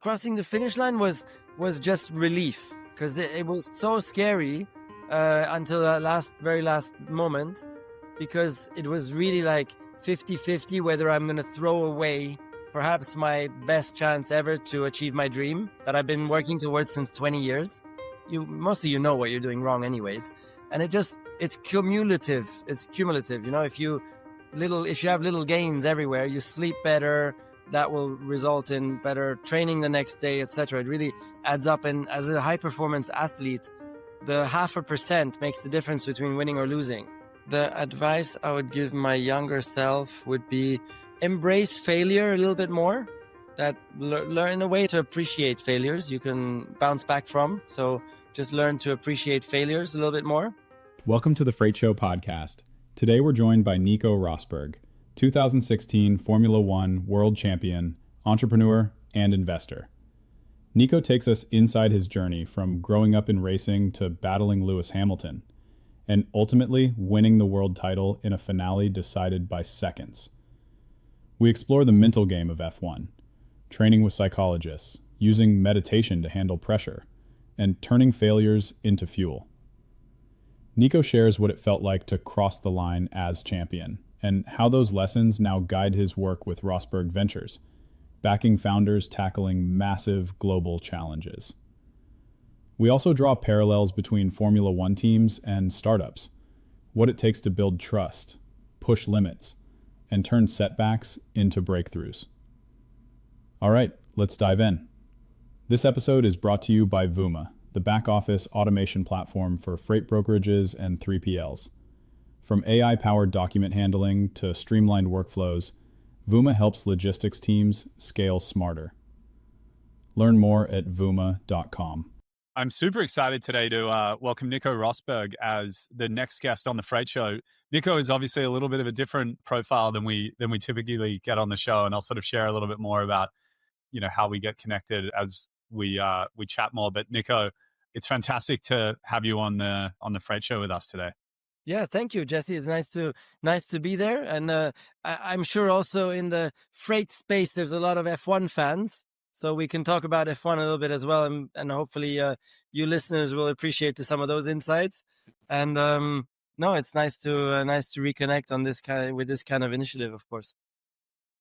Crossing the finish line was just relief, because it was so scary until that very last moment, because it was really like 50-50 whether I'm going to throw away perhaps my best chance ever to achieve my dream that I've been working towards since 20 years. Most of you know what you're doing wrong anyways. And it's cumulative. It's cumulative. If you have little gains everywhere, you sleep better, that will result in better training the next day, etc. It really adds up. And as a high performance athlete, the 0.5% makes the difference between winning or losing. The advice I would give my younger self would be embrace failure a little bit more. That learn a way to appreciate failures you can bounce back from. So just learn to appreciate failures a little bit more. Welcome to the Freight Show podcast. Today we're joined by Nico Rosberg, 2016 Formula One world champion, entrepreneur, and investor. Nico takes us inside his journey from growing up in racing to battling Lewis Hamilton, and ultimately winning the world title in a finale decided by seconds. We explore the mental game of F1, training with psychologists, using meditation to handle pressure, and turning failures into fuel. Nico shares what it felt like to cross the line as champion, and how those lessons now guide his work with Rosberg Ventures, backing founders tackling massive global challenges. We also draw parallels between Formula One teams and startups, what it takes to build trust, push limits, and turn setbacks into breakthroughs. All right, let's dive in. This episode is brought to you by Vuma, the back-office automation platform for freight brokerages and 3PLs. From AI-powered document handling to streamlined workflows, Vuma helps logistics teams scale smarter. Learn more at vuma.com. I'm super excited today to welcome Nico Rosberg as the next guest on the Freight Show. Nico is obviously a little bit of a different profile than we typically get on the show, and I'll sort of share a little bit more about how we get connected as we chat more. But Nico, it's fantastic to have you on the Freight Show with us today. Yeah, thank you, Jesse. It's nice to be there, and I'm sure also in the freight space there's a lot of F1 fans, so we can talk about F1 a little bit as well, and hopefully you listeners will appreciate some of those insights. And no, it's nice to reconnect on with this kind of initiative, of course.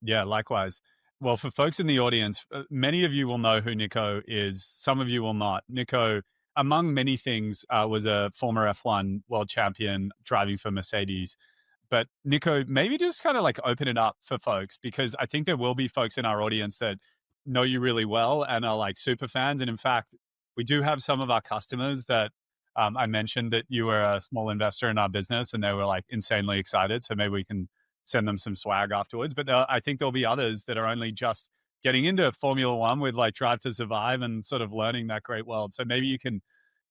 Yeah, likewise. Well, for folks in the audience, many of you will know who Nico is. Some of you will not. Nico, among many things, was a former F1 world champion driving for Mercedes. But Nico, maybe just kind of like open it up for folks, because I think there will be folks in our audience that know you really well and are like super fans. And in fact, we do have some of our customers that I mentioned that you were a small investor in our business and they were like insanely excited. So maybe we can send them some swag afterwards. But I think there'll be others that are only just getting into Formula One with like Drive to Survive and sort of learning that great world. So maybe you can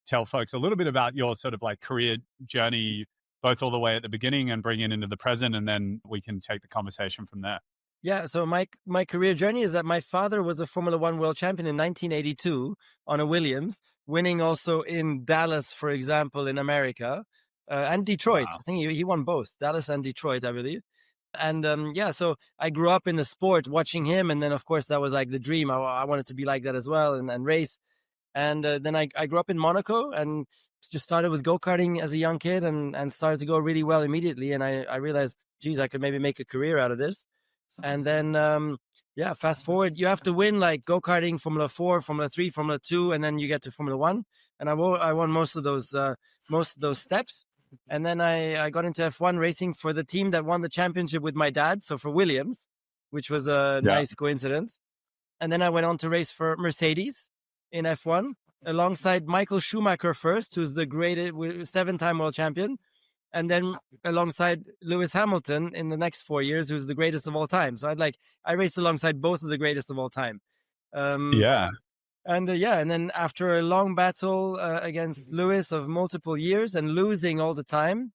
tell folks a little bit about your sort of like career journey, both all the way at the beginning and bring it into the present, and then we can take the conversation from there. Yeah, so my career journey is that my father was a Formula One world champion in 1982 on a Williams, winning also in Dallas, for example, in America, and Detroit. Wow. I think he won both, Dallas and Detroit, I believe. And so I grew up in the sport watching him. And then, of course, that was like the dream. I wanted to be like that as well and race. And then I grew up in Monaco and just started with go-karting as a young kid and started to go really well immediately. And I realized, geez, I could maybe make a career out of this. And then, fast forward, you have to win like go-karting, Formula 4, Formula 3, Formula 2, and then you get to Formula 1. And I won most of those steps. And then I got into F1 racing for the team that won the championship with my dad, so for Williams, which was a nice coincidence. And then I went on to race for Mercedes in F1 alongside Michael Schumacher first, who's the greatest 7-time world champion, and then alongside Lewis Hamilton in the next 4 years, who's the greatest of all time. So I raced alongside both of the greatest of all time. And then after a long battle against Lewis of multiple years and losing all the time,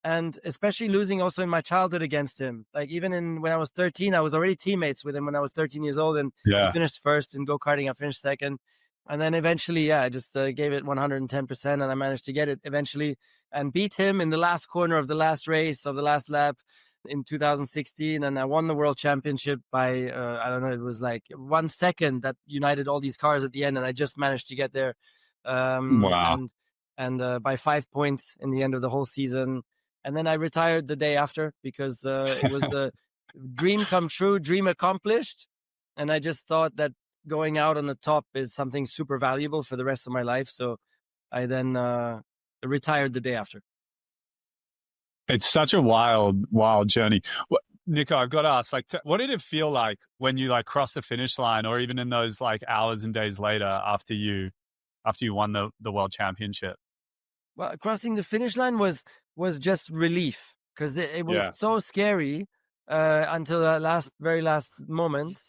and especially losing also in my childhood against him, like even when I was 13, I was already teammates with him when I was 13 years old, and I finished first in go-karting, I finished second. And then eventually, I just gave it 110%, and I managed to get it eventually and beat him in the last corner of the last race of the last lap. in 2016, and I won the world championship by I don't know, it was like 1 second that united all these cars at the end, and I just managed to get there. Wow. And by 5 points in the end of the whole season. And then I retired the day after because it was the dream come true, dream accomplished. And I just thought that going out on the top is something super valuable for the rest of my life. So I then retired the day after. It's such a wild, wild journey. Nico, I've got to ask, like, what did it feel like when you like crossed the finish line, or even in those like hours and days later after you won the world championship? Well, crossing the finish line was just relief, because it was so scary until that very last moment,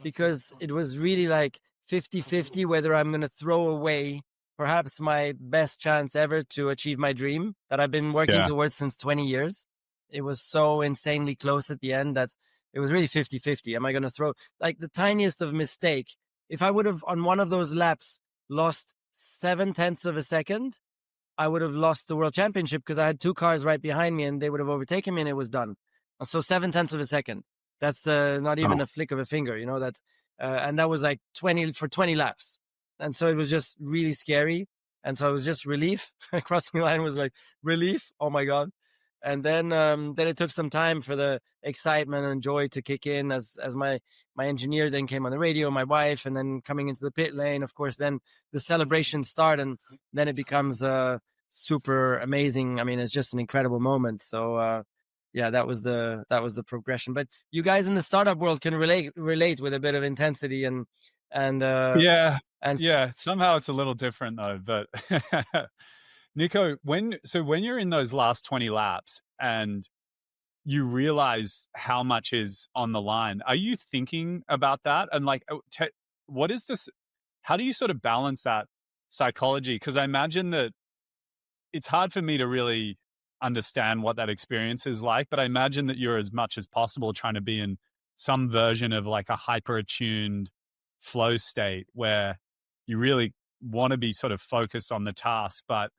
because it was really like 50-50 whether I'm going to throw away perhaps my best chance ever to achieve my dream that I've been working towards since 20 years. It was so insanely close at the end that it was really 50-50. Am I going to throw like the tiniest of mistake? If I would have on one of those laps lost 7/10 of a second, I would have lost the world championship, because I had two cars right behind me and they would have overtaken me and it was done. So 7/10 of a second. That's not even a flick of a finger, you know, that, and that was like 20 laps. And so it was just really scary. And so it was just relief. Crossing the line was like relief. Oh my God. And then it took some time for the excitement and joy to kick in as my engineer then came on the radio, my wife, and then coming into the pit lane, of course, then the celebrations start, and then it becomes super amazing. I mean, it's just an incredible moment. So yeah, that was the progression. But you guys in the startup world can relate with a bit of intensity and somehow it's a little different though. But Nico, when you're in those last 20 laps and you realize how much is on the line, are you thinking about that? And like, what is this? How do you sort of balance that psychology? Because I imagine that it's hard for me to really understand what that experience is like, but I imagine that you're as much as possible trying to be in some version of like a hyper attuned flow state where you really want to be sort of focused on the task, but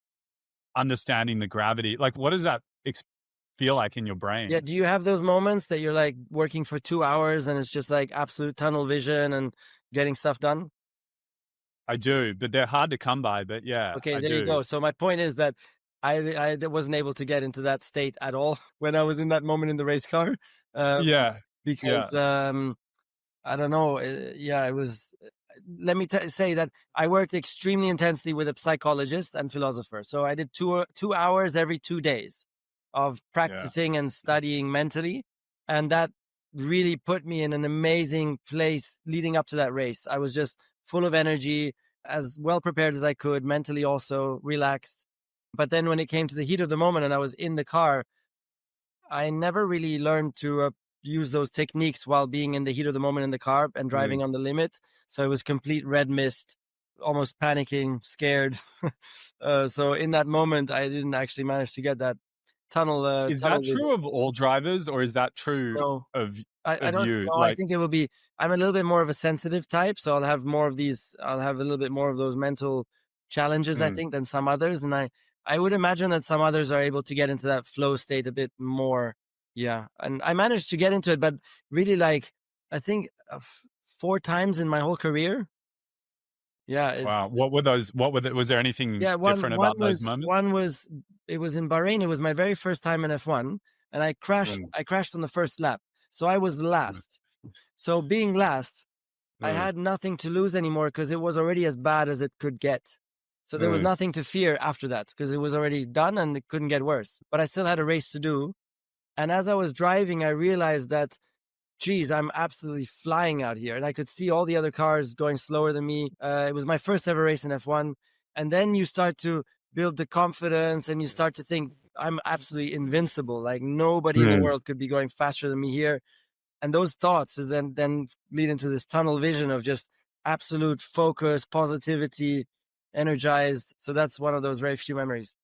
understanding the gravity. Like, what does that feel like in your brain? Yeah. Do you have those moments that you're like working for 2 hours and it's just like absolute tunnel vision and getting stuff done? I do, but they're hard to come by. But yeah, okay, there you go. So my point is that I wasn't able to get into that state at all when I was in that moment in the race car. Because I don't know. It was. Let me say that I worked extremely intensely with a psychologist and philosopher. So I did 2 hours every 2 days of practicing and studying mentally, and that really put me in an amazing place leading up to that race. I was just full of energy, as well prepared as I could, mentally also relaxed. But then when it came to the heat of the moment and I was in the car, I never really learned to use those techniques while being in the heat of the moment in the car and driving on the limit. So it was complete red mist, almost panicking, scared. So in that moment, I didn't actually manage to get that tunnel. Is that true of all drivers, or is that true of I don't you? know. I think it will be. I'm a little bit more of a sensitive type, so I'll have more of these. I'll have a little bit more of those mental challenges, I think, than some others. And I would imagine that some others are able to get into that flow state a bit more. Yeah, and I managed to get into it, but really, like, I think 4 times in my whole career. Yeah. Wow. What were those? Was there anything different about those moments? It was in Bahrain. It was my very first time in F1, and I crashed. I crashed on the first lap, so I was last. So being last, I had nothing to lose anymore because it was already as bad as it could get. So there was nothing to fear after that because it was already done and it couldn't get worse. But I still had a race to do. And as I was driving, I realized that, geez, I'm absolutely flying out here. And I could see all the other cars going slower than me. It was my first ever race in F1. And then you start to build the confidence and you start to think, I'm absolutely invincible. Like nobody in the world could be going faster than me here. And those thoughts is then lead into this tunnel vision of just absolute focus, positivity, energized. So that's one of those very few memories.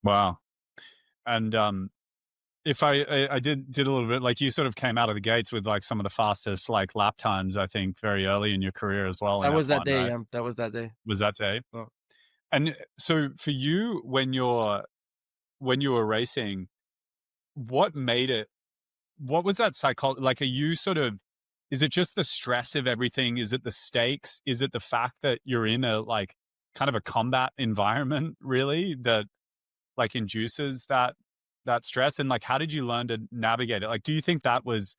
Wow. And if I did a little bit, like you sort of came out of the gates with like some of the fastest like lap times, I think, very early in your career as well. That was F1, that day. right? Yeah, that was that day. Was that day? Oh. And so for you, when you were racing, what made it what was that psychology? Like, are you sort of, is it just the stress of everything? Is it the stakes? Is it the fact that you're in a like kind of a combat environment really that like induces that stress? And like, how did you learn to navigate it? Like, do you think that was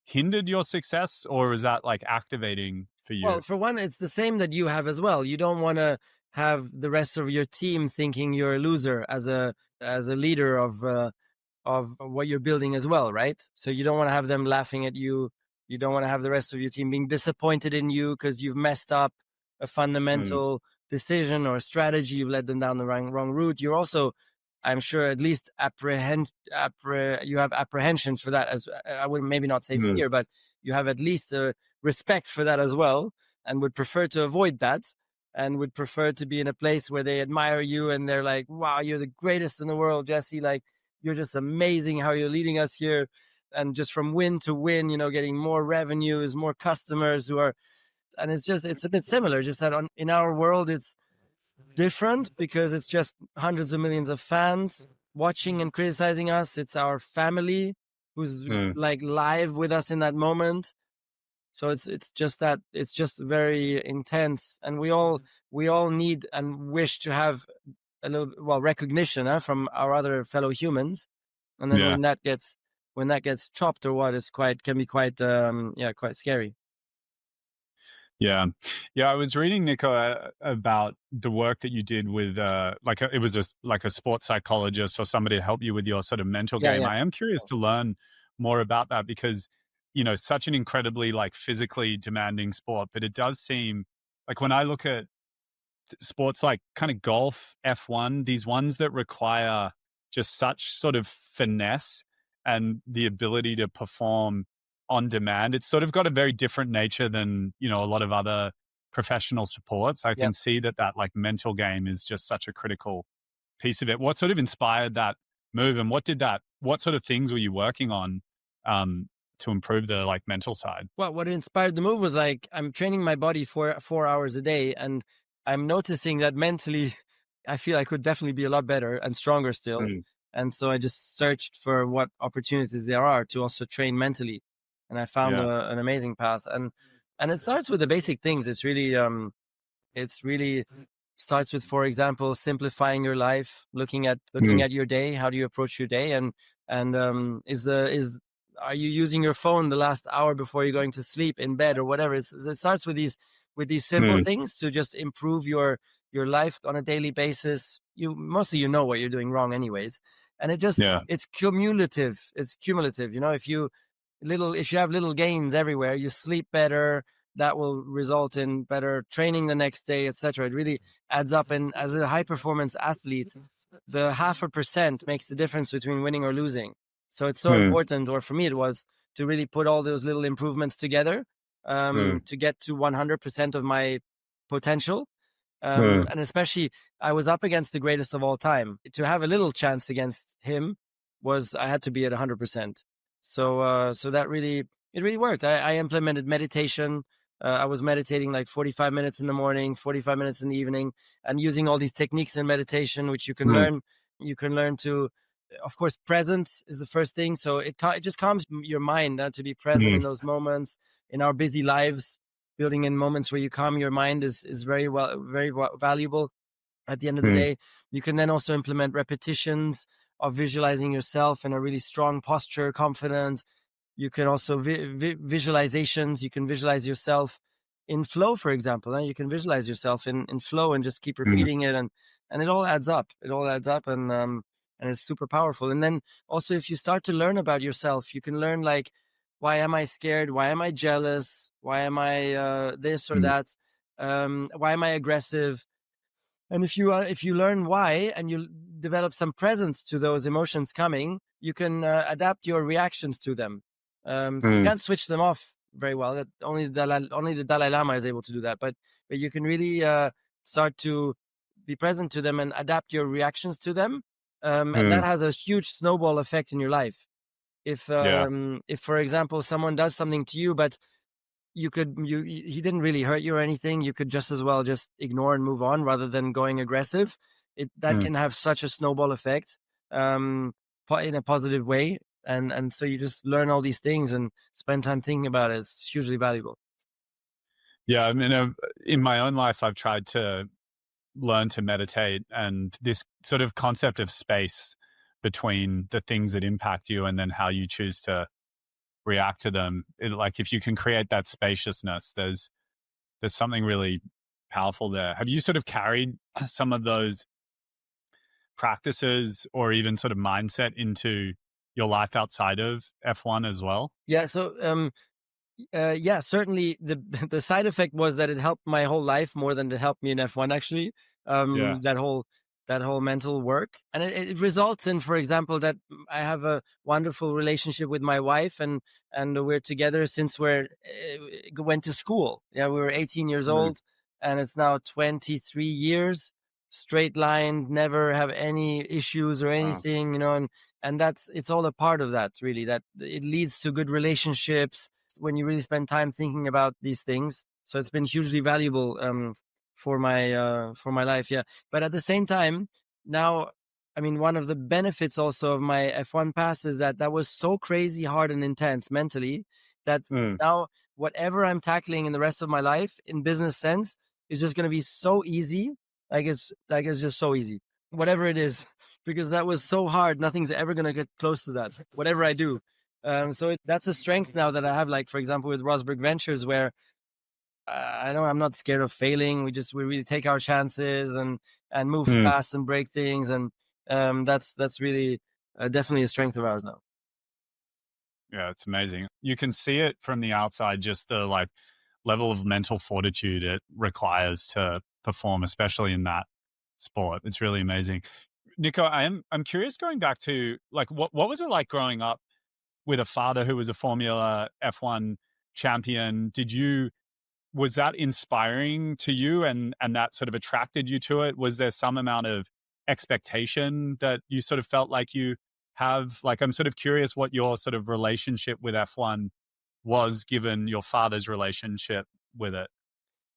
hindered your success, or was that like activating for you? Well, for one, it's the same that you have as well. You don't want to have the rest of your team thinking you're a loser as a leader of what you're building as well, right? So you don't want to have them laughing at you. You don't want to have the rest of your team being disappointed in you because you've messed up a Mm, fundamental decision or strategy. You've led them down the wrong route. You're also, I'm sure, at least you have apprehension for that. As I would maybe not say mm, fear, but you have at least a respect for that as well, and would prefer to avoid that, and would prefer to be in a place where they admire you and they're like, "Wow, you're the greatest in the world, Jesse! Like, you're just amazing how you're leading us here." And just from win to win, getting more revenues, more customers who are, and it's a bit similar, just that in our world, it's different because it's just hundreds of millions of fans watching and criticizing us. It's our family who's mm, like live with us in that moment. So it's just that it's just very intense, and we all need and wish to have a little, well, recognition from our other fellow humans. And then Yeah. when that gets chopped or what, is quite can be quite quite scary. Yeah. Yeah. I was reading, Nico, about the work that you did with, it was like a sports psychologist or somebody to help you with your sort of mental Yeah, game. yeah. I am curious to learn more about that because, such an incredibly like physically demanding sport, but it does seem like when I look at sports like kind of golf, F1, these ones that require just such sort of finesse and the ability to perform on demand, it's sort of got a very different nature than, a lot of other professional sports. I Yeah. can see that like mental game is just such a critical piece of it. What sort of inspired that move, and what sort of things were you working on to improve the like mental side? Well, what inspired the move was like I'm training my body for 4 hours a day, and I'm noticing that mentally, I feel I could definitely be a lot better and stronger still. mm, And so I just searched for what opportunities there are to also train mentally, and I found Yeah. an amazing path. And it starts with the basic things. It's really starts with, for example, simplifying your life, looking mm, at your day. How do you approach your day? And are you using your phone the last hour before you're going to sleep in bed or whatever? It starts with these simple mm, things to just improve your life on a daily basis. You mostly know what you're doing wrong anyways, and Yeah. it's cumulative. It's cumulative. If you have little gains everywhere, you sleep better. That will result in better training the next day, etc. It really adds up. And as a high performance athlete, the 0.5% makes the difference between winning or losing. So it's so mm, important, or for me it was, to really put all those little improvements together mm, to get to 100% of my potential. mm, And especially, I was up against the greatest of all time. To have a little chance against him I had to be at 100%. So that really, it really worked. I implemented meditation. I was meditating like 45 minutes in the morning, 45 minutes in the evening, and using all these techniques in meditation, which you can mm, learn. You can learn to, of course, presence is the first thing. So it just calms your mind to be present in mm, those moments in our busy lives. Building in moments where you calm your mind is very valuable. At the end of the mm, day, you can then also implement repetitions of visualizing yourself in a really strong posture, confident. You can also visualizations. You can visualize yourself in flow, for example. You can visualize yourself in flow and just keep mm, repeating it, and it all adds up. It all adds up, and it's super powerful. And then also, if you start to learn about yourself, you can learn like, why am I scared? Why am I jealous? Why am I this or mm, that? Why am I aggressive? And if you learn why, and you develop some presence to those emotions coming, you can adapt your reactions to them. You mm, can't switch them off very well. That only the Dalai Lama is able to do that. But you can really start to be present to them and adapt your reactions to them, and that mm, has a huge snowball effect in your life. Yeah. If, for example, someone does something to you, but he didn't really hurt you or anything, you could just as well just ignore and move on rather than going aggressive. That mm, can have such a snowball effect, in a positive way. and so you just learn all these things and spend time thinking about it. It's hugely valuable. Yeah, I mean, in my own life, I've tried to learn to meditate, and this sort of concept of space between the things that impact you and then how you choose to react to them. Like if you can create that spaciousness, there's something really powerful there. Have you sort of carried some of those practices or even sort of mindset into your life outside of F1 as well? Yeah. So yeah, certainly the side effect was that it helped my whole life more than it helped me in F1 actually. Yeah. That whole mental work, and it results in, for example, that I have a wonderful relationship with my wife, and we're together since went to school. Yeah, we were 18 years old, and it's now 23 years straight line, never have any issues or anything, and it's all a part of that, really, that it leads to good relationships when you really spend time thinking about these things. So it's been hugely valuable for my life. Yeah. But at the same time, now, I mean, one of the benefits also of my F1 pass is that was so crazy hard and intense mentally that now whatever I'm tackling in the rest of my life in business sense is just going to be so easy. It's just so easy, whatever it is, because that was so hard. Nothing's ever going to get close to that, whatever I do. So that's a strength now that I have, like, for example, with Rosberg Ventures, where I know I'm not scared of failing. We really take our chances and move fast and break things. And that's really definitely a strength of ours now. Yeah, it's amazing. You can see it from the outside, just the like level of mental fortitude it requires to perform, especially in that sport. It's really amazing. Nico, I'm curious, going back to like what was it like growing up with a father who was a Formula F1 champion? Was that inspiring to you and that sort of attracted you to it? Was there some amount of expectation that you sort of felt like you have? Like, I'm sort of curious what your sort of relationship with F1 was, given your father's relationship with it.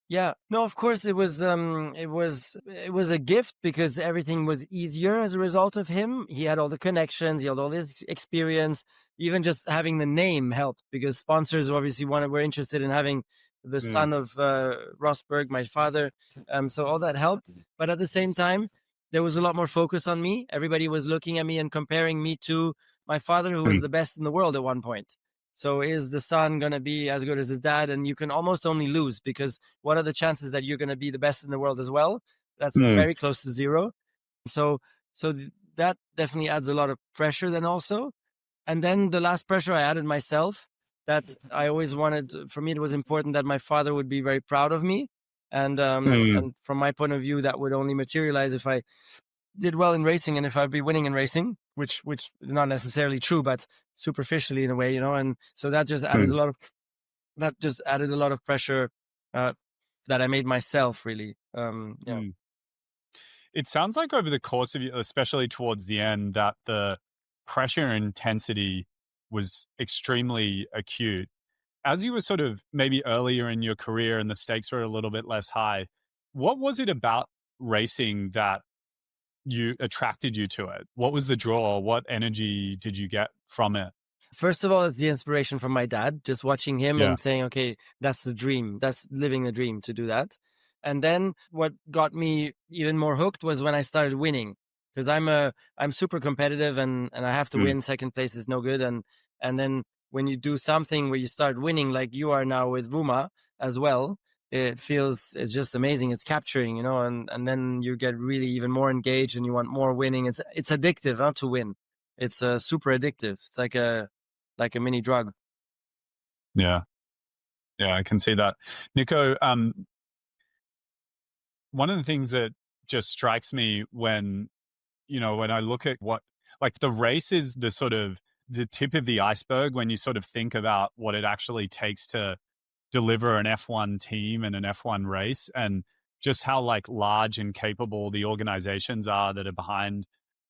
Yeah, no, of course it was a gift because everything was easier as a result of him. He had all the connections, he had all this experience. Even just having the name helped because sponsors obviously were interested in having the son of Rosberg, my father. So all that helped. But at the same time, there was a lot more focus on me. Everybody was looking at me and comparing me to my father, who was the best in the world at one point. So is the son going to be as good as his dad? And you can almost only lose, because what are the chances that you're going to be the best in the world as well? That's very close to zero. So that definitely adds a lot of pressure then also. And then the last pressure I added myself, that I always wanted, for me, it was important that my father would be very proud of me. And from my point of view, that would only materialize if I did well in racing and if I'd be winning in racing, which is not necessarily true, but superficially in a way, and so that just added a lot of pressure that I made myself, really. Yeah. It sounds like over the course of you, especially towards the end, that the pressure and intensity was extremely acute. As you were sort of maybe earlier in your career and the stakes were a little bit less high, what was it about racing that attracted you to it? What was the draw? What energy did you get from it? First of all, it's the inspiration from my dad, just watching him Yeah. and saying, okay, that's the dream. That's living the dream to do that. And then what got me even more hooked was when I started winning, because I'm super competitive and I have to win. Second place is no good. And then when you do something where you start winning, like you are now with Vuma as well, it's just amazing. It's capturing, and then you get really even more engaged and you want more winning. It's addictive, not to win. It's super addictive. It's like a mini drug. Yeah. Yeah, I can see that. Nico, one of the things that just strikes me when I look at like the race is the sort of the tip of the iceberg when you sort of think about what it actually takes to deliver an F1 team and an F1 race, and just how like large and capable the organizations are that are behind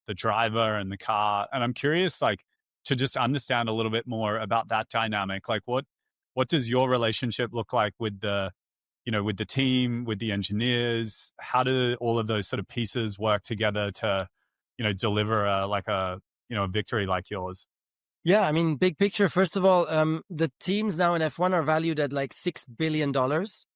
the driver and the car. And I'm curious, like, to just understand a little bit more about that dynamic. Like, what does your relationship look like with with the team, with the engineers? How do all of those sort of pieces work together to, deliver a victory like yours? Yeah, I mean, big picture. First of all, the teams now in F1 are valued at like $6 billion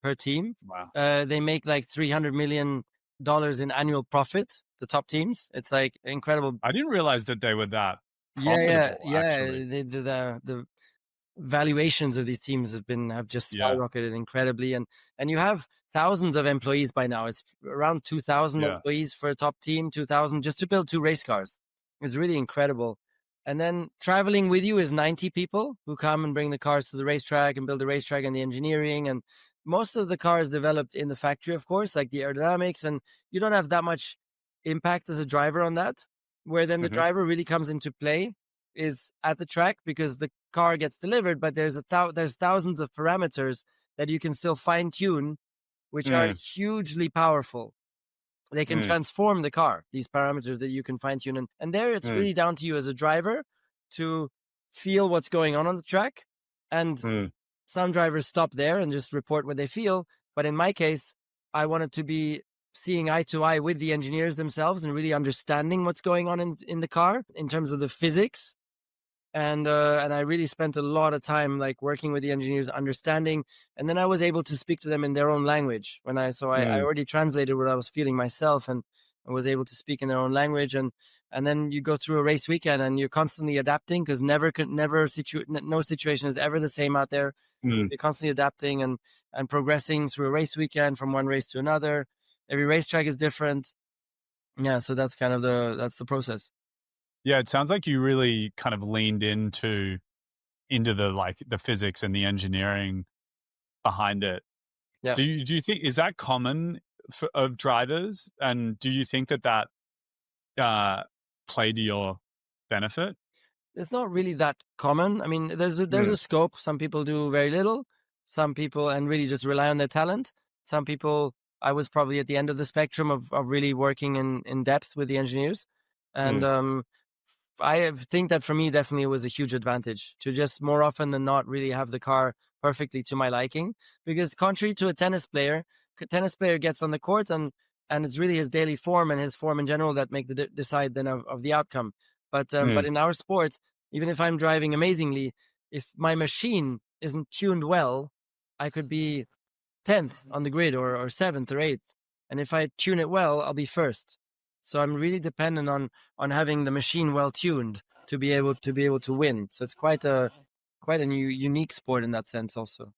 per team. Wow. They make like $300 million in annual profit, the top teams. It's like incredible. I didn't realize that they were that profitable, actually. The valuations of these teams have just skyrocketed incredibly, and you have thousands of employees by now. It's around 2,000 employees for a top team, 2,000 just to build 2 race cars. It's really incredible. And then traveling with you is 90 people who come and bring the cars to the racetrack and build the racetrack and the engineering. And most of the cars developed in the factory, of course, like the aerodynamics, and you don't have that much impact as a driver on that. Where then the driver really comes into play is at the track, because the car gets delivered, but there's thousands of parameters that you can still fine tune, which are hugely powerful. They can transform the car, these parameters that you can fine tune. And there it's really down to you as a driver to feel what's going on the track. And some drivers stop there and just report what they feel. But in my case, I wanted to be seeing eye to eye with the engineers themselves and really understanding what's going on in the car in terms of the physics. And I really spent a lot of time like working with the engineers, understanding, and then I was able to speak to them in their own language. I already translated what I was feeling myself, and I was able to speak in their own language. And then you go through a race weekend and you're constantly adapting, because no situation is ever the same out there. You're constantly adapting and progressing through a race weekend from one race to another. Every racetrack is different. Yeah, so that's kind of the process. Yeah, it sounds like you really kind of leaned into the physics and the engineering behind it. Yeah. Do you think, is that common of drivers, and do you think that played to your benefit? It's not really that common. I mean, there's a scope. Some people do very little. Some people and really just rely on their talent. Some people, I was probably at the end of the spectrum of really working in depth with the engineers, and I think that for me, definitely it was a huge advantage to just more often than not really have the car perfectly to my liking. Because contrary to a tennis player gets on the court and it's really his daily form and his form in general that make the decide then of the outcome. But in our sport, even if I'm driving amazingly, if my machine isn't tuned well, I could be 10th on the grid or 7th or 8th. And if I tune it well, I'll be first. So I'm really dependent on having the machine well tuned to be able to win. So it's quite a unique sport in that sense also.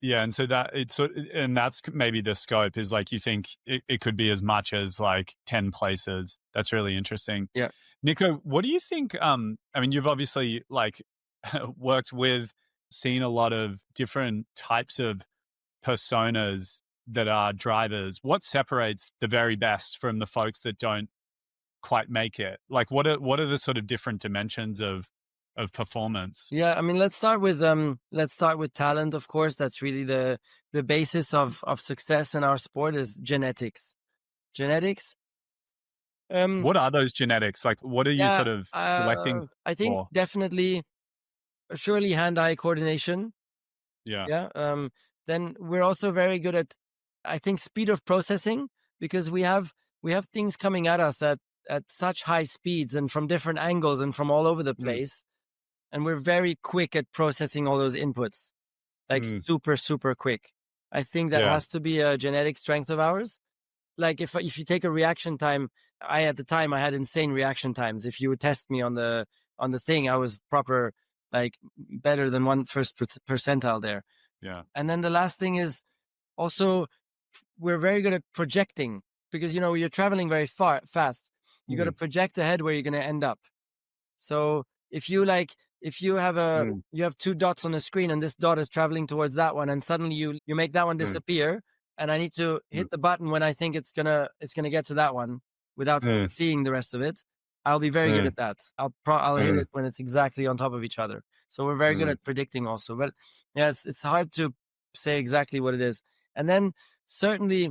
Yeah, and so that's maybe the scope is like, you think it could be as much as like 10 places. That's really interesting. Yeah. Nico, what do you think? I mean, you've obviously like worked with, seen a lot of different types of personas that are drivers. What separates the very best from the folks that don't quite make it? Like, what are the sort of different dimensions of performance? Yeah, I mean, let's start with talent. Of course, that's really the basis of success in our sport is genetics. What are those genetics? Like, what are you sort of selecting? I think for? definitely, surely hand-eye coordination. Yeah. Yeah. Then we're also very good at, I think, speed of processing, because we have things coming at us at such high speeds and from different angles and from all over the place. And we're very quick at processing all those inputs, like super, super quick. I think that has to be a genetic strength of ours. Like if you take a reaction time, at the time I had insane reaction times. If you would test me on the thing, I was proper, like better than 1/1 percentile there. Yeah. And then the last thing is also, we're very good at projecting, because you're traveling very fast. You got to project ahead where you're going to end up. So if you have 2 dots on the screen and this dot is traveling towards that one, and suddenly you make that one disappear, and I need to hit the button when I think it's gonna get to that one without seeing the rest of it, I'll be very good at that. I'll hit it when it's exactly on top of each other. So we're very good at predicting also. But yeah, it's hard to say exactly what it is. And then certainly,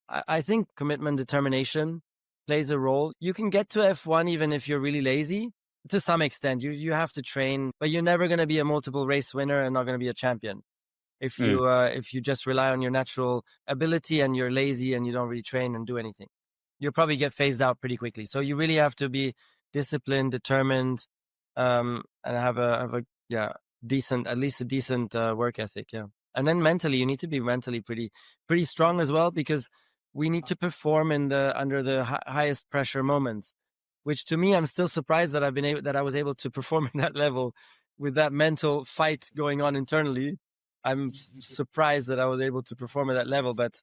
I think commitment, determination plays a role. You can get to F1 even if you're really lazy. To some extent, you have to train, but you're never going to be a multiple race winner and not going to be a champion. If you just rely on your natural ability and you're lazy and you don't really train and do anything, you'll probably get phased out pretty quickly. So you really have to be disciplined, determined, and have a decent, at least a decent work ethic. Yeah. And then mentally, you need to be mentally pretty strong as well, because we need to perform under the highest pressure moments, which to me, I'm still surprised that I was able to perform at that level with that mental fight going on internally. I'm surprised that I was able to perform at that level, but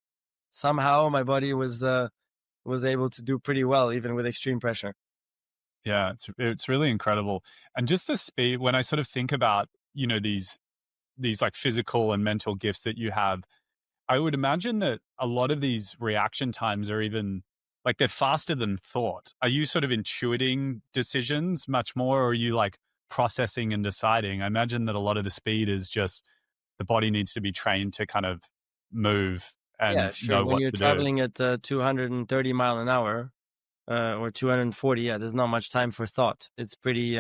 somehow my body was able to do pretty well, even with extreme pressure. Yeah, it's really incredible. And just the speed, when I sort of think about, these like physical and mental gifts that you have, I would imagine that a lot of these reaction times are even like they're faster than thought. Are you sort of intuiting decisions much more, or are you like processing and deciding? I imagine that a lot of the speed is just the body needs to be trained to kind of move Yeah, and sure. know When what you're to do. traveling at 230 mile an hour or 240, yeah, there's not much time for thought. It's pretty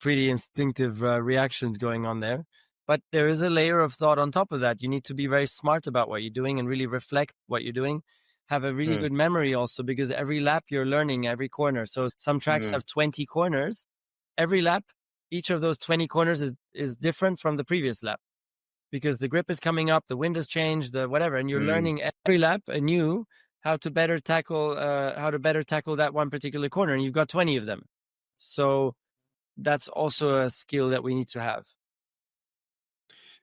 instinctive reactions going on there. But there is a layer of thought on top of that. You need to be very smart about what you're doing and really reflect what you're doing. Have a really good memory also, because every lap you're learning every corner. So some tracks have 20 corners. Every lap, each of those 20 corners is different from the previous lap, because the grip is coming up, the wind has changed, the whatever, and you're learning every lap anew how to better tackle that one particular corner, and you've got 20 of them. So that's also a skill that we need to have.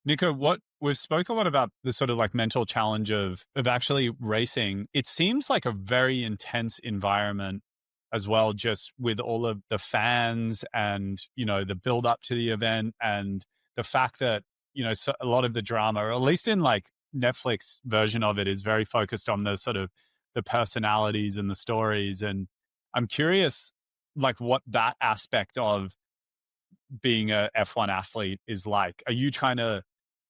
Nico, what we've spoke a lot about the sort of like mental challenge of actually racing. It seems like a very intense environment as well, just with all of the fans and, the build up to the event, and the fact that, so a lot of the drama, or at least in like Netflix version of it, is very focused on the sort of the personalities and the stories. And I'm curious, like, what that aspect of being a F1 athlete is like. Are you trying to,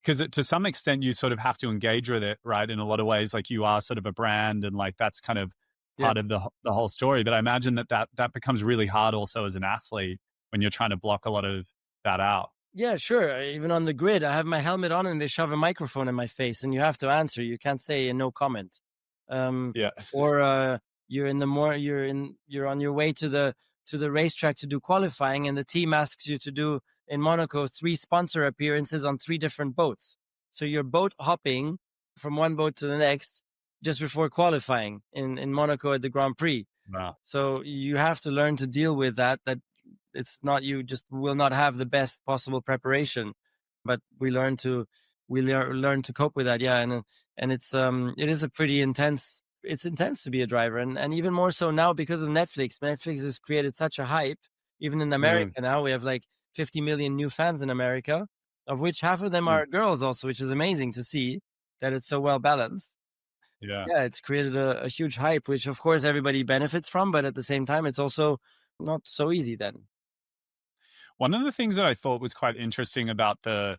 because to some extent you sort of have to engage with it, right? In a lot of ways, like you are sort of a brand, and like that's kind of part of the whole story. But I imagine that becomes really hard also as an athlete when you're trying to block a lot of that out. Yeah, sure. Even on the grid, I have my helmet on and they shove a microphone in my face, and you have to answer. You can't say no comment. Yeah. Or you're on your way to the racetrack to do qualifying, and the team asks you to do in Monaco 3 sponsor appearances on 3 different boats. So you're boat hopping from one boat to the next just before qualifying in Monaco at the Grand Prix. Wow. So you have to learn to deal with that it's not, you just will not have the best possible preparation, but we learn to cope with that. Yeah. And it is a pretty intense, it's intense to be a driver, and even more so now because of Netflix has created such a hype. Even in America now, we have like 50 million new fans in America, of which half of them are girls also, which is amazing to see that it's so well balanced. Yeah. Yeah, it's created a huge hype, which of course everybody benefits from, but at the same time, it's also not so easy then. One of the things that I thought was quite interesting about the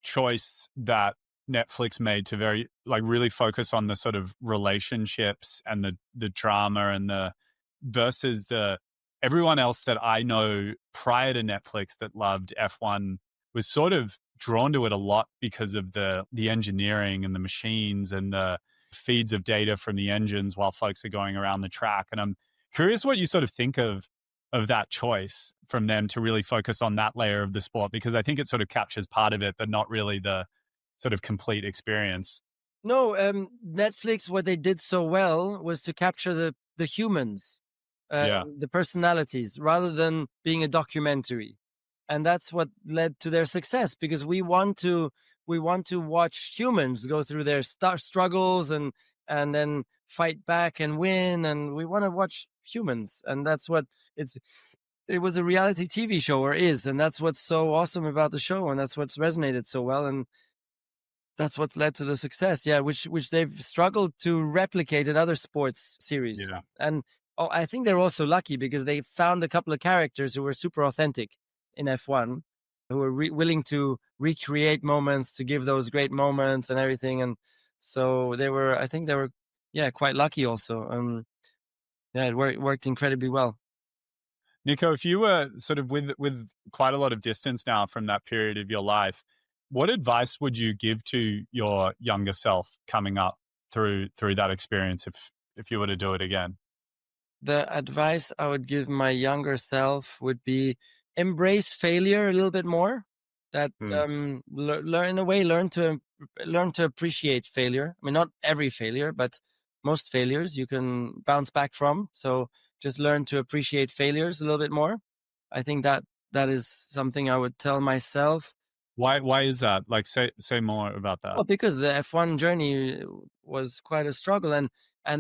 choice that Netflix made to really focus on the sort of relationships and the drama and the versus the everyone else that I know prior to Netflix that loved F1 was sort of drawn to it a lot because of the engineering and the machines and the feeds of data from the engines while folks are going around the track. And I'm curious what you sort of think of that choice from them to really focus on that layer of the sport, because I think it sort of captures part of it, but not really the sort of complete experience. No, Netflix, what they did so well was to capture the humans, the personalities, rather than being a documentary. And that's what led to their success, because we want to watch humans go through their struggles and then fight back and win, and we want to watch humans, and that's what it was, a reality TV show, or is, and that's what's so awesome about the show, and that's what's resonated so well, and that's what's led to the success, which they've struggled to replicate in other sports series. Yeah. And I think they're also lucky because they found a couple of characters who were super authentic in F1, who were willing to recreate moments, to give those great moments and everything. And so I think they were, quite lucky also. It worked incredibly well. Nico, if you were sort of with quite a lot of distance now from that period of your life, what advice would you give to your younger self coming up through that experience if you were to do it again? The advice I would give my younger self would be embrace failure a little bit more. That learn to appreciate failure. I mean, not every failure, but most failures you can bounce back from. So just learn to appreciate failures a little bit more. I think that is something I would tell myself. Why is that? Like, say more about that. Well, because the F1 journey was quite a struggle, and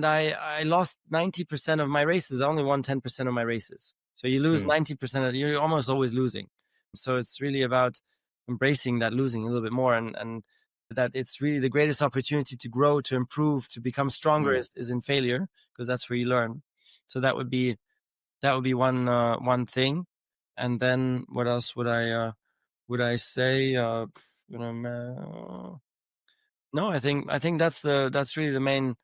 I lost 90% of my races. I only won 10% of my races. So you lose 90%. You're almost always losing. So it's really about embracing that losing a little bit more, and that it's really the greatest opportunity to grow, to improve, to become stronger is in failure, because that's where you learn. So that would be one thing. And then what else would I say? No, I think that's really the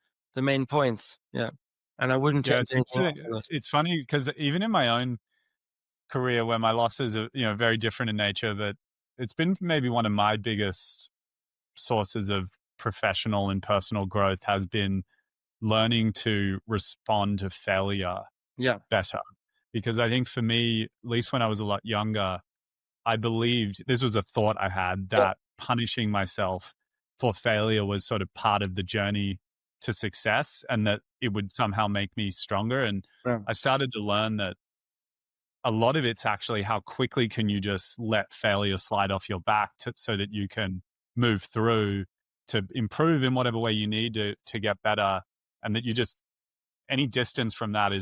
main points. Yeah, and I wouldn't change It's anything interesting. else. It's funny because even in my own career, where my losses are very different in nature, that it's been maybe one of my biggest sources of professional and personal growth has been learning to respond to failure better. Because I think for me, at least when I was a lot younger, I believed, this was a thought I had, that punishing myself for failure was sort of part of the journey to success, and that it would somehow make me stronger. And I started to learn that a lot of it's actually how quickly can you just let failure slide off your back so that you can move through to improve in whatever way you need to get better. And that you just, any distance from that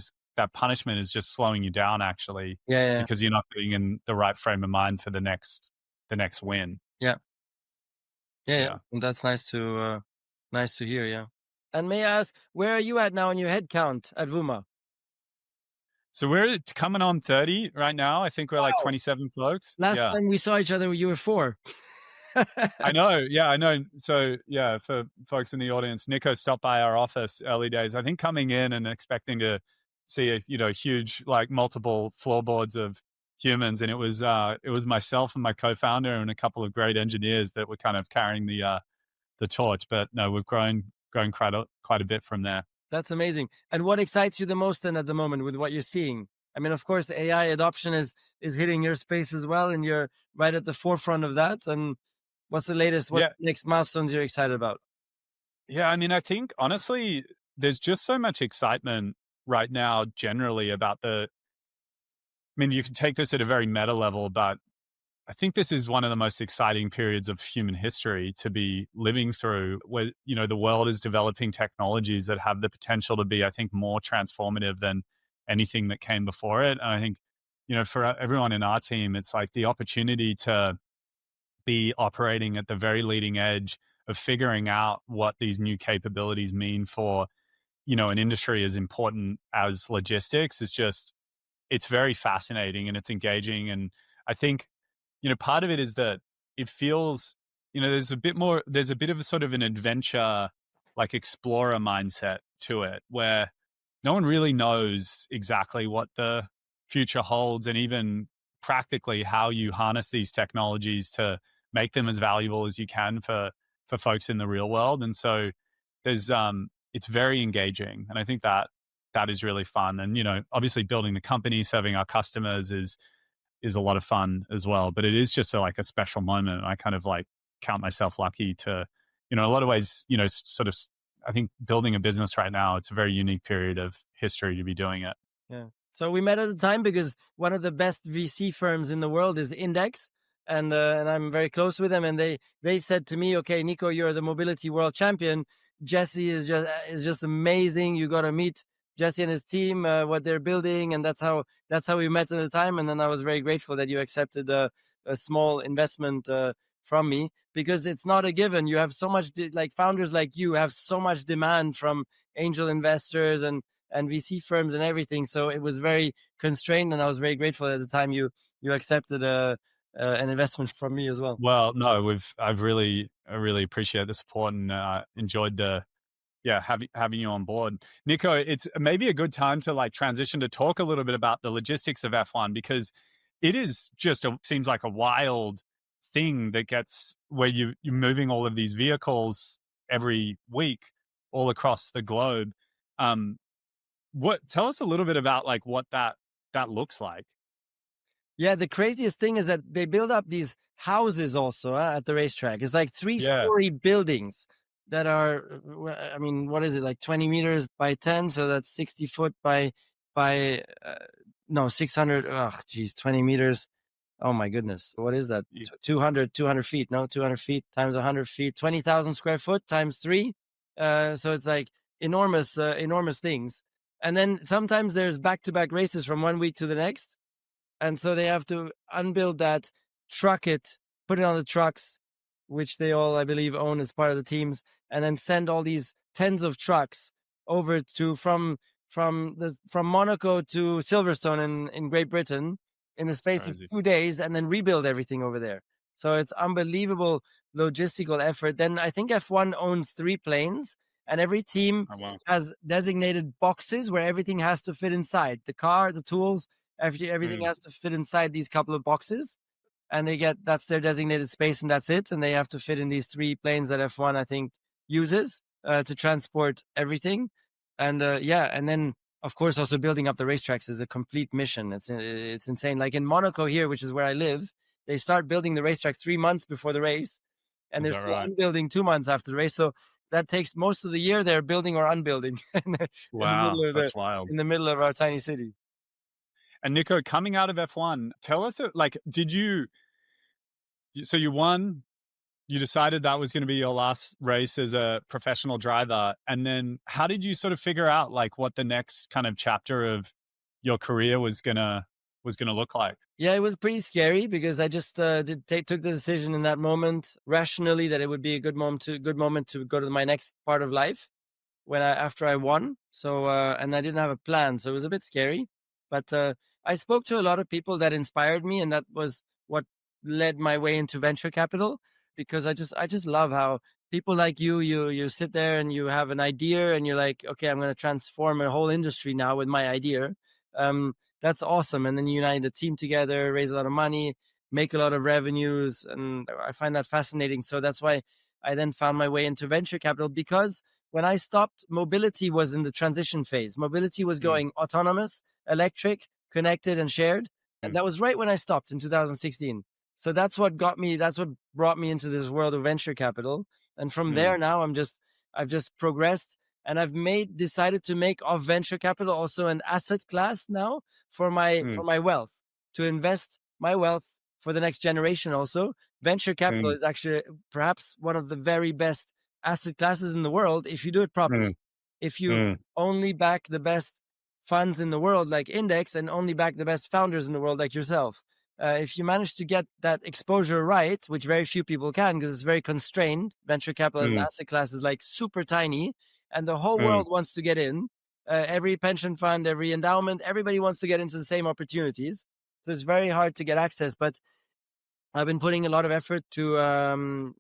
punishment is just slowing you down, actually, because you're not being in the right frame of mind for the next win. Yeah. And that's nice to hear. Yeah. And may I ask, where are you at now in your head count at Vuma? So we're coming on 30 right now. I think we're like 27 folks. Last time we saw each other, you were 4. I know. Yeah, I know. So yeah, for folks in the audience, Nico stopped by our office early days. I think coming in and expecting to see a huge, like, multiple floorboards of humans, and it was myself and my co-founder and a couple of great engineers that were kind of carrying the torch. But no, we've grown quite a bit from there. That's amazing. And what excites you the most then at the moment with what you're seeing? I mean, of course, AI adoption is hitting your space as well, and you're right at the forefront of that. And what's the latest? What's the next milestones you're excited about? Yeah, I mean, I think honestly, there's just so much excitement right now generally about I mean, you can take this at a very meta level, but I think this is one of the most exciting periods of human history to be living through, where, the world is developing technologies that have the potential to be, I think, more transformative than anything that came before it. And I think, for everyone in our team, it's like the opportunity to be operating at the very leading edge of figuring out what these new capabilities mean for, an industry as important as logistics is just, it's very fascinating and it's engaging. And I think, part of it is that it feels, there's a bit of a sort of an adventure, like explorer mindset to it, where no one really knows exactly what the future holds, and even practically how you harness these technologies to make them as valuable as you can for folks in the real world. And so there's, it's very engaging. And I think that is really fun. And, obviously building the company, serving our customers is a lot of fun as well. But it is just like a special moment. I kind of like count myself lucky to, in a lot of ways, sort of, I think building a business right now, it's a very unique period of history to be doing it. Yeah. So we met at the time because one of the best VC firms in the world is Index. And I'm very close with them. And they said to me, okay, Nico, you're the mobility world champion. Jesse is just amazing. You got to meet Jesse and his team, what they're building, and that's how we met at the time. And then I was very grateful that you accepted a small investment from me, because it's not a given. You have so much, like founders like you have so much demand from angel investors and VC firms and everything. So it was very constrained, and I was very grateful at the time you accepted an investment from me as well. Well, no, I really appreciate the support and enjoyed having you on board. Nico, it's maybe a good time to like transition to talk a little bit about the logistics of F1, because it is just seems like a wild thing that gets where you're moving all of these vehicles every week all across the globe. Tell us a little bit about like what that looks like. Yeah, the craziest thing is that they build up these houses also at the racetrack. It's like three-story buildings that are, I mean, what is it, like 20 meters by 10? So that's 60 foot by no, 600, oh, geez, 20 meters. Oh my goodness. What is that? 200 feet. No, 200 feet times 100 feet, 20,000 square foot times three. So it's like enormous things. And then sometimes there's back-to-back races from one week to the next. And so they have to unbuild that, truck it, put it on the trucks, which they all, I believe, own as part of the teams, and then send all these tens of trucks over to from Monaco to Silverstone in Great Britain in the space of 2 days, and then rebuild everything over there. So it's unbelievable logistical effort. Then I think F1 owns 3 planes, and every team has designated boxes where everything has to fit inside. The car, the tools, everything has to fit inside these couple of boxes, and that's their designated space, and that's it. And they have to fit in these 3 planes that F1, I think, uses to transport everything. And and then of course also building up the racetracks is a complete mission. It's insane. Like in Monaco here, which is where I live, they start building the racetrack 3 months before the race, and they're still unbuilding 2 months after the race. So that takes most of the year they're building or unbuilding That's wild. In the middle of our tiny city. And Nico, coming out of F1, tell us, like, so you won, you decided that was going to be your last race as a professional driver. And then how did you sort of figure out like what the next kind of chapter of your career was going to look like? Yeah, it was pretty scary because I just took the decision in that moment rationally that it would be a good moment to go to my next part of life after I won. So and I didn't have a plan, so it was a bit scary. But I spoke to a lot of people that inspired me, and that was what led my way into venture capital, because I just love how people like you sit there and you have an idea and you're like, okay, I'm going to transform a whole industry now with my idea. That's awesome. And then you unite a team together, raise a lot of money, make a lot of revenues. And I find that fascinating. So that's why I then found my way into venture capital, because when I stopped, mobility was in the transition phase. Mobility was going autonomous, electric, connected, and shared. And that was right when I stopped in 2016. So that's what brought me into this world of venture capital. And from there now I've just progressed, and I've decided to make of venture capital also an asset class now for my wealth, to invest my wealth for the next generation. Also, venture capital is actually perhaps one of the very best asset classes in the world if you do it properly. If you only back the best funds in the world like Index, and only back the best founders in the world like yourself. If you manage to get that exposure right, which very few people can because it's very constrained, venture capital as an asset class is like super tiny, and the whole world wants to get in. Every pension fund, every endowment, everybody wants to get into the same opportunities. So it's very hard to get access, but I've been putting a lot of effort to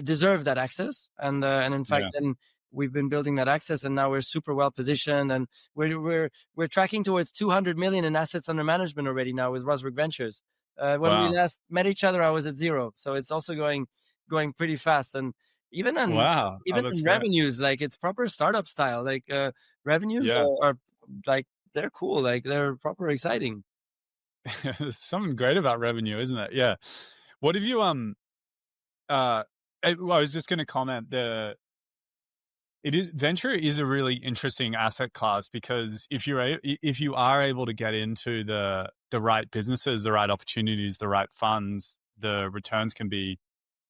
deserve that access. And in fact, then we've been building that access, and now we're super well positioned, and we're tracking towards 200 million in assets under management already now with Rosberg Ventures. When we last met each other, I was at 0, so it's also going pretty fast. And even in revenues, like it's proper startup style. Like revenues are like they're cool, like they're proper exciting. There's something great about revenue, isn't it? Yeah. What have you I was just going to comment venture is a really interesting asset class, because if you are able to get into the right businesses, the right opportunities, the right funds, the returns can be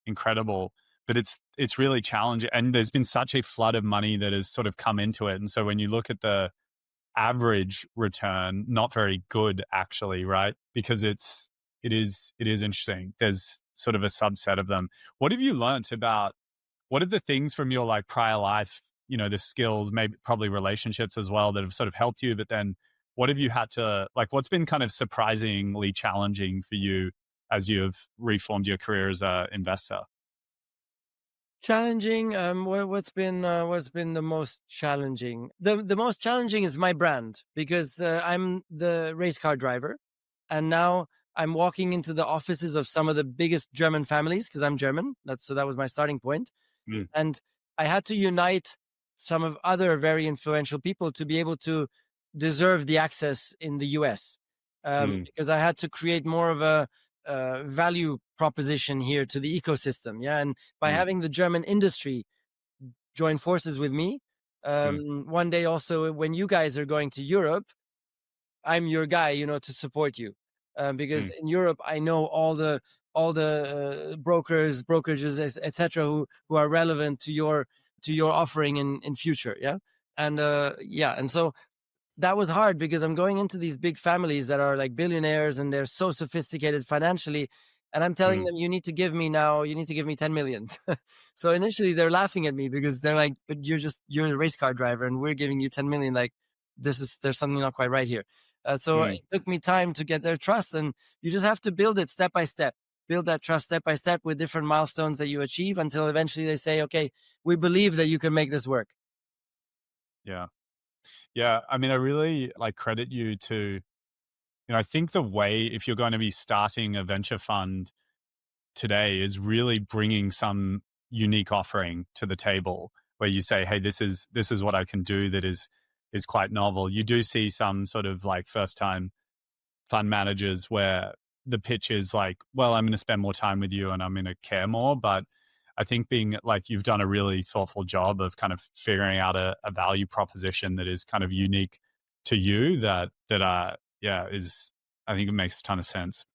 incredible. But it's really challenging, and there's been such a flood of money that has sort of come into it. And so when you look at the average return, not very good actually, right? Because it is interesting. There's sort of a subset of them. What have you learnt about? What are the things from your like prior life, the skills, maybe probably relationships as well, that have sort of helped you? But then what have you had to, like, what's been kind of surprisingly challenging for you as you've reformed your career as an investor? Challenging. What's been the most challenging? The most challenging is my brand, because I'm the race car driver, and now I'm walking into the offices of some of the biggest German families, because I'm German. That was my starting point. And I had to unite some of other very influential people to be able to deserve the access in the US. because I had to create more of a value proposition here to the ecosystem. Yeah, and by having the German industry join forces with me, one day also when you guys are going to Europe, I'm your guy, to support you, because in Europe I know all the brokerages, etc., who are relevant to your offering in future. Yeah, and so that was hard because I'm going into these big families that are like billionaires and they're so sophisticated financially. And I'm telling them, you need to give me 10 million. So initially they're laughing at me because they're like, but you're a race car driver and we're giving you 10 million. Like there's something not quite right here. So it took me time to get their trust, and you just have to build it step by step, build that trust step by step with different milestones that you achieve until eventually they say, okay, we believe that you can make this work. Yeah. Yeah. I mean, I really credit you to, I think the way, if you're going to be starting a venture fund today, is really bringing some unique offering to the table where you say, hey, this is what I can do that is quite novel. You do see some sort of first time fund managers where the pitch is like, well, I'm going to spend more time with you and I'm going to care more. But I think being you've done a really thoughtful job of kind of figuring out a value proposition that is kind of unique to you that is, I think it makes a ton of sense.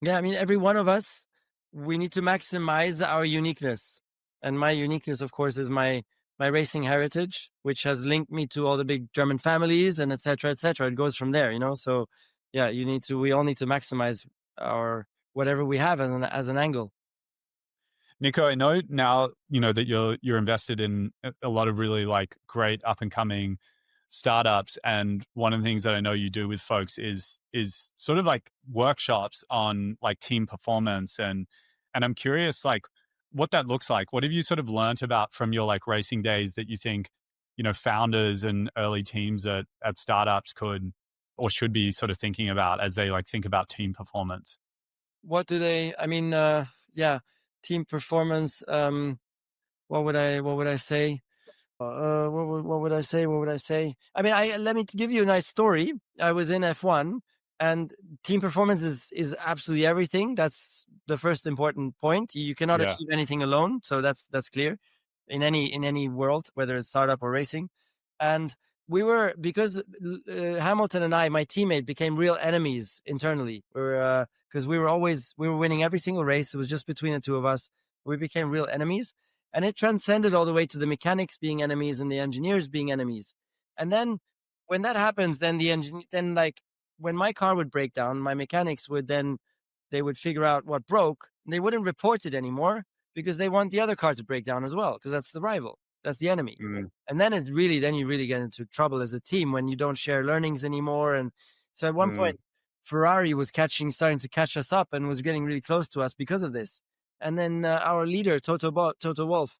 Yeah, I mean, every one of us, we need to maximize our uniqueness. And my uniqueness, of course, is my racing heritage, which has linked me to all the big German families and et cetera, et cetera. It goes from there, So yeah, we all need to maximize our whatever we have as an angle. Nico, I know now, that you're invested in a lot of really great up and coming startups, and one of the things that I know you do with folks is sort of workshops on team performance, and I'm curious what that looks like. What have you sort of learned about from your racing days that you think founders and early teams at startups could or should be sort of thinking about as they think about team performance? What do they? I mean, yeah, team performance. What would I say? What would I say? What would I say? I mean, let me give you a nice story. I was in F1, and team performance is absolutely everything. That's the first important point. You cannot achieve anything alone, so that's clear in any world, whether it's startup or racing. And we were, because Hamilton and my teammate, became real enemies internally. Because we were winning every single race. It was just between the two of us. We became real enemies. And it transcended all the way to the mechanics being enemies and the engineers being enemies. And then when that happens, then when my car would break down, my mechanics they would figure out what broke. And they wouldn't report it anymore because they want the other car to break down as well, because that's the rival. That's the enemy. And then you really get into trouble as a team when you don't share learnings anymore. And so at one point, Ferrari was starting to catch us up and was getting really close to us because of this. And then our leader, Toto Wolff,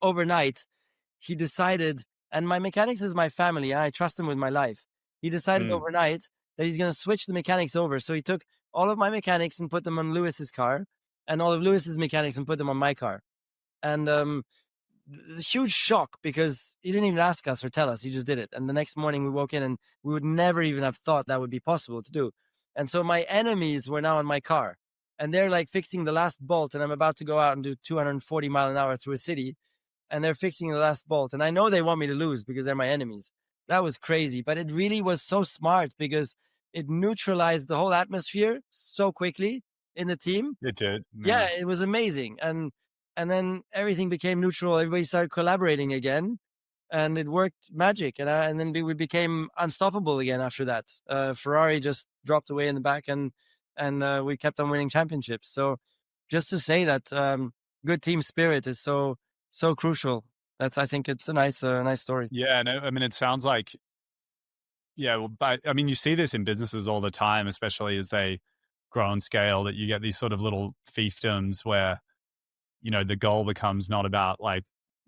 overnight, he decided, and my mechanics is my family, and I trust him with my life. He decided overnight that he's going to switch the mechanics over. So he took all of my mechanics and put them on Lewis's car, and all of Lewis's mechanics and put them on my car. And huge shock, because he didn't even ask us or tell us. He just did it. And the next morning we woke in and we would never even have thought that would be possible to do. And so my enemies were now in my car, and they're fixing the last bolt, and I'm about to go out and do 240 mile an hour through a city, and they're fixing the last bolt. And I know they want me to lose because they're my enemies. That was crazy, but it really was so smart because it neutralized the whole atmosphere so quickly in the team. It did. Yeah, it was amazing. And then everything became neutral. Everybody started collaborating again, and it worked magic. And then we became unstoppable again after that. Ferrari just dropped away in the back, and we kept on winning championships. So just to say that good team spirit is so crucial. I think it's a nice story. Yeah, no, I mean, it sounds like, but I mean, you see this in businesses all the time, especially as they grow and scale, that you get these sort of little fiefdoms where, the goal becomes not about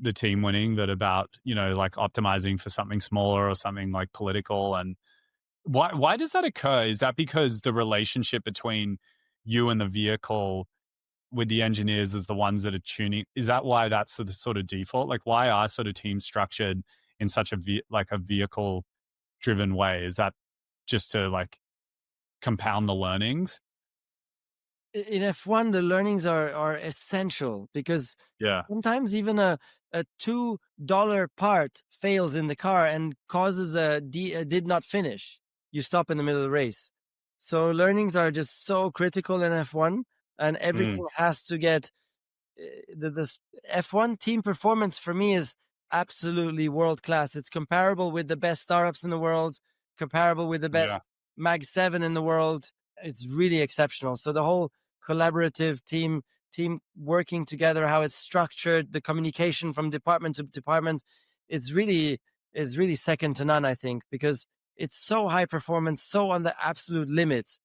the team winning, but about, optimizing for something smaller or something political. And why does that occur? Is that because the relationship between you and the vehicle with the engineers is the ones that are tuning? Is that why that's the sort of default? Why are sort of teams structured in such a vehicle driven way? Is that just to compound the learnings? In F1, the learnings are essential, because Yeah. sometimes even a $2 part fails in the car and causes a did not finish. You stop in the middle of the race. So learnings are just so critical in F1, and everything has to get the F1 team performance for me is absolutely world class. It's comparable with the best startups in the world, comparable with the Yeah. best Mag 7 in the world. It's really exceptional. So the whole collaborative team working together, how it's structured, the communication from department to department, it's really second to none, I think, because it's so high performance, so on the absolute limit.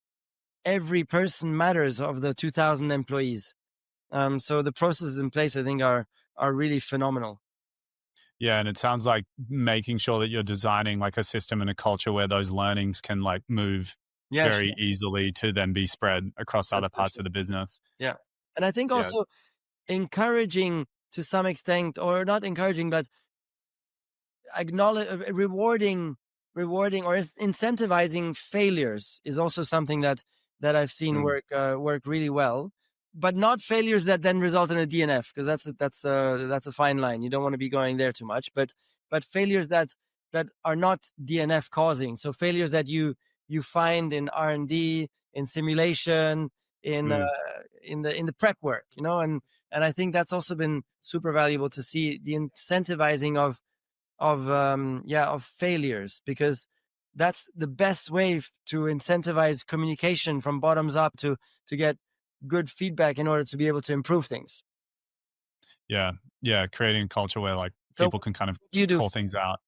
Every person matters of the 2,000 employees. So the processes in place, I think, are really phenomenal. Yeah, and it sounds like making sure that you're designing like a system and a culture where those learnings can like move very easily to then be spread across other parts of the business. Yeah. And I think also encouraging to some extent, or not encouraging, but rewarding or incentivizing failures is also something that I've seen work really well, but not failures that then result in a DNF, because that's a fine line. You don't want to be going there too much, but failures that are not DNF causing. So failures that you find in R&D, in simulation, in the prep work, and I think that's also been super valuable to see the incentivizing of failures, because that's the best way to incentivize communication from bottoms up to get good feedback in order to be able to improve things. Yeah. Creating a culture where like So people can kind of do you do call things out.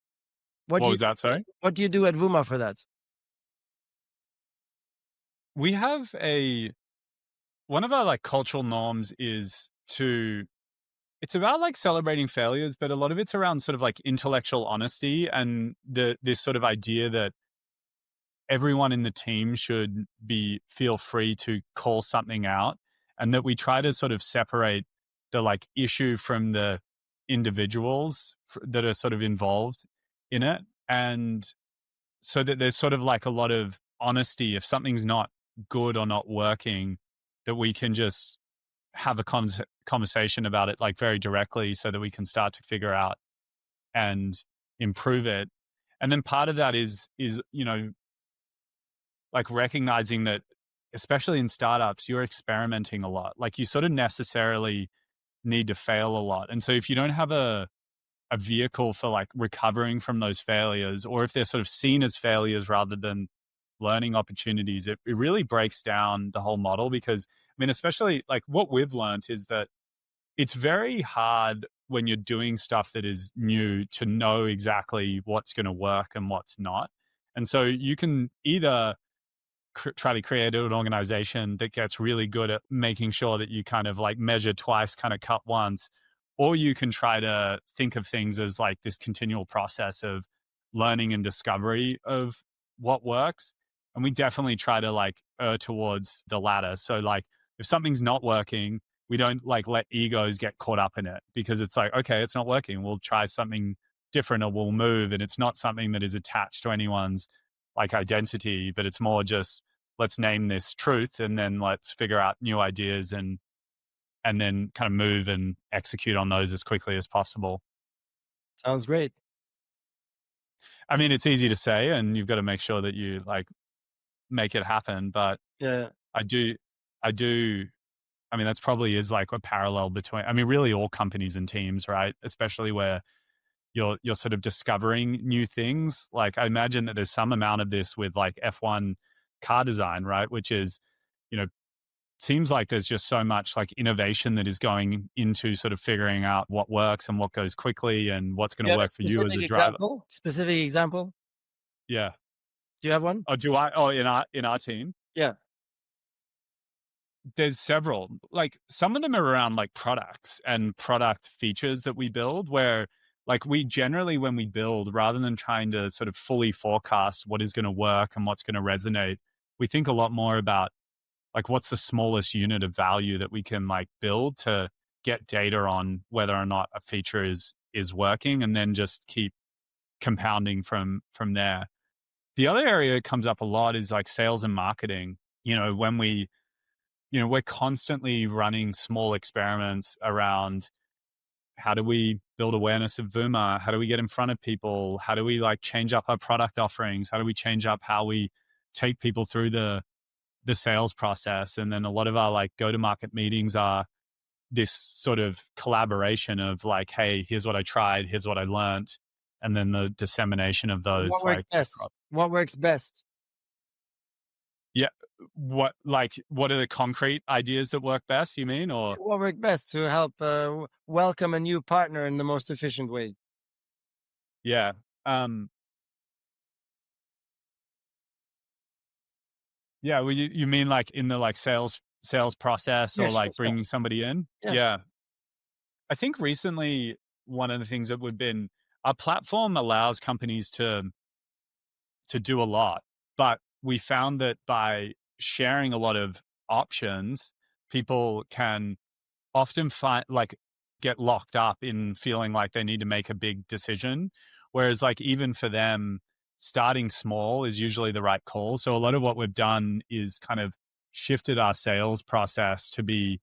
what Was that, sorry? What do you do at Vuma for that? We have one of our like cultural norms is it's about like celebrating failures, but a lot of it's around sort of like intellectual honesty and this sort of idea that everyone in the team should feel free to call something out, and that we try to sort of separate the like issue from the individuals that are sort of involved in it. And so that there's sort of like a lot of honesty. If something's not good or not working, that we can just have a conversation about it like very directly, so that we can start to figure out and improve it. And then part of that is like recognizing that, especially in startups, you're experimenting a lot. Like you sort of necessarily need to fail a lot. And so if you don't have a vehicle for like recovering from those failures, or if they're sort of seen as failures rather than learning opportunities, it really breaks down the whole model. Because I mean, especially like what we've learned is that it's very hard when you're doing stuff that is new to know exactly what's going to work and what's not. And so you can either try to create an organization that gets really good at making sure that you kind of like measure twice, kind of cut once, or you can try to think of things as like this continual process of learning and discovery of what works. And we definitely try to like err towards the latter. So like if something's not working, we don't like let egos get caught up in it, because it's like, okay, it's not working, we'll try something different or we'll move. And it's not something that is attached to anyone's like identity, but it's more just, let's name this truth and then let's figure out new ideas and then kind of move and execute on those as quickly as possible. Sounds great. I mean, it's easy to say, and you've got to make sure that you like make it happen. But Yeah, I do. I mean, that's probably is like a parallel between, I mean, really all companies and teams, right? Especially where you're sort of discovering new things. Like I imagine that there's some amount of this with like F1 car design, right? Which is, seems like there's just so much like innovation that is going into sort of figuring out what works and what goes quickly and what's going to work for you as a driver. Specific example? Yeah. Do you have one? Oh, do I? Oh, in our team? Yeah. There's several. Like some of them are around like products and product features that we build, where like we generally, when we build, rather than trying to sort of fully forecast what is going to work and what's going to resonate, we think a lot more about like what's the smallest unit of value that we can like build to get data on whether or not a feature is working, and then just keep compounding from there. The other area that comes up a lot is like sales and marketing. When we're constantly running small experiments around how do we build awareness of Vuma? How do we get in front of people? How do we like change up our product offerings? How do we change up how we take people through the sales process? And then a lot of our like go-to-market meetings are this sort of collaboration of like, hey, here's what I tried, here's what I learned, and then the dissemination of those. What works best? Yeah. What are the concrete ideas that work best, you mean? Or what worked best to help welcome a new partner in the most efficient way? Yeah. Yeah, well, you mean like in the like sales process, or like bringing somebody in? Yes. Yeah. I think recently one of the things that we've been, our platform allows companies to do a lot, but we found that by sharing a lot of options, people can often get locked up in feeling like they need to make a big decision. Whereas like even for them, starting small is usually the right call. So a lot of what we've done is kind of shifted our sales process to be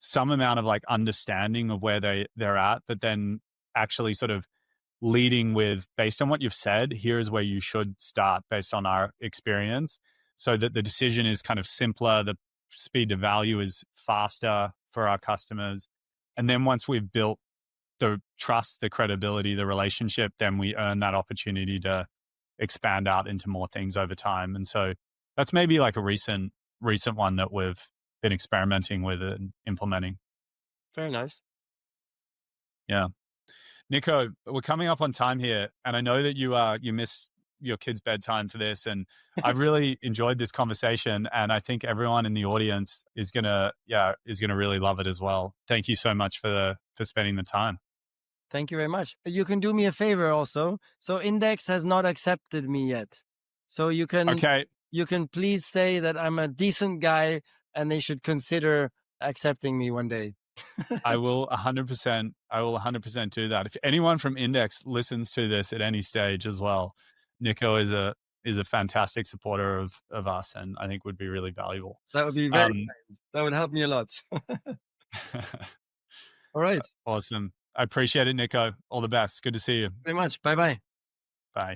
some amount of like understanding of where they're at, but then actually sort of leading with, based on what you've said, here's where you should start based on our experience, so that the decision is kind of simpler, the speed to value is faster for our customers. And then once we've built the trust, the credibility, the relationship, then we earn that opportunity to expand out into more things over time. And so that's maybe like a recent one that we've been experimenting with and implementing. Very nice. Yeah. Nico, we're coming up on time here, and I know that you miss your kid's bedtime for this, and I've really enjoyed this conversation, and I think everyone in the audience is gonna really love it as well. Thank you so much for spending the time. Thank you very much. You can do me a favor also. So Index has not accepted me yet. So you can please say that I'm a decent guy and they should consider accepting me one day. I will 100% do that. If anyone from Index listens to this at any stage as well, Nico is a fantastic supporter of us, and I think would be really valuable. That would be very kind. That would help me a lot. All right. Awesome. I appreciate it, Nico. All the best. Good to see you. Very much. Bye-bye.